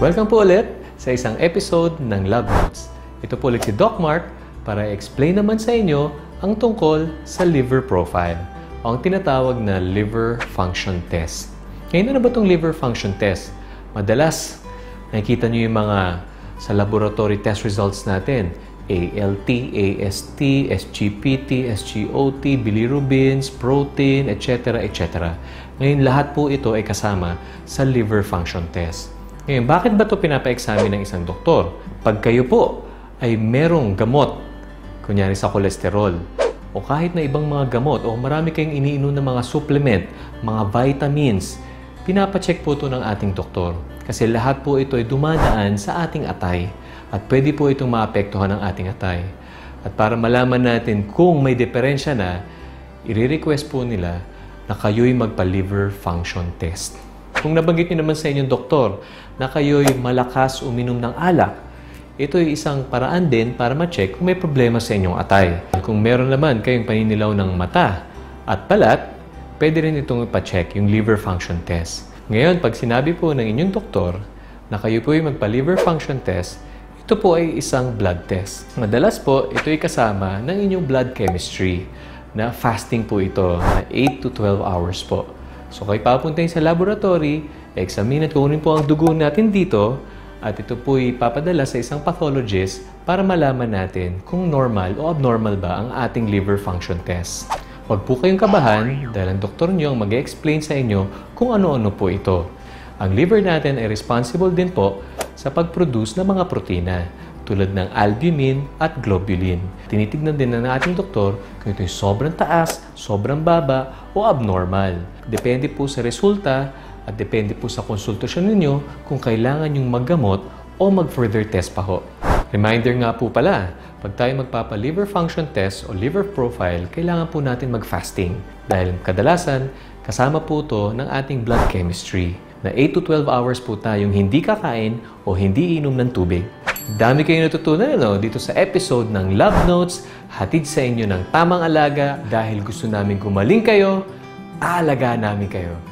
Welcome po ulit sa isang episode ng Lab Notes. Ito po ulit si Doc Mark para i-explain naman sa inyo ang tungkol sa liver profile o ang tinatawag na liver function test. Ngayon, ano ba itong liver function test? Madalas, nakikita nyo yung mga sa laboratory test results natin. ALT, AST, SGPT, SGOT, bilirubins, protein, etc. etc. Ngayon, lahat po ito ay kasama sa liver function test. Ngayon, bakit ba ito pinapa-examine ng isang doktor? Pag kayo po ay merong gamot, kunyari sa kolesterol, o kahit na ibang mga gamot, o marami kayong iniinom ng mga supplement, mga vitamins, pinapacheck po ito ng ating doktor. Kasi lahat po ito ay dumadaan sa ating atay at pwede po itong maapektuhan ng ating atay. At para malaman natin kung may diferensya na, i-request po nila na kayo'y magpa-liver function test. Kung nabanggit niyo naman sa inyong doktor na kayo'y malakas uminom ng alak, ito ay isang paraan din para ma-check kung may problema sa inyong atay. Kung meron naman kayong paninilaw ng mata at balat, pwede rin itong ipa-check yung liver function test. Ngayon, pag sinabi po ng inyong doktor na kayo po ay magpa-liver function test, ito po ay isang blood test. Madalas po, ito ay kasama ng inyong blood chemistry na fasting po ito na 8 to 12 hours po. So, kayo papuntahin sa laboratory, examine at kunin po ang dugo natin dito at ito po ay papadala sa isang pathologist para malaman natin kung normal o abnormal ba ang ating liver function test. Huwag po kayong kabahan dahil ang doktor nyo ang mag-explain sa inyo kung ano-ano po ito. Ang liver natin ay responsible din po sa pag-produce ng mga protina tulad ng albumin at globulin. Tinitignan din ng ating doktor kung ito ay sobrang taas, sobrang baba o abnormal. Depende po sa resulta at depende po sa konsultasyon ninyo kung kailangan yung maggamot o mag-further test pa ho. Reminder nga po pala, pag tayo magpapa-liver function test o liver profile, kailangan po natin mag-fasting. Dahil kadalasan, kasama po ito ng ating blood chemistry na 8 to 12 hours po tayong hindi kakain o hindi inom ng tubig. Dami kayong natutunan dito sa episode ng Lab Notes, hatid sa inyo ng tamang alaga dahil gusto namin gumaling kayo, aalagaan namin kayo.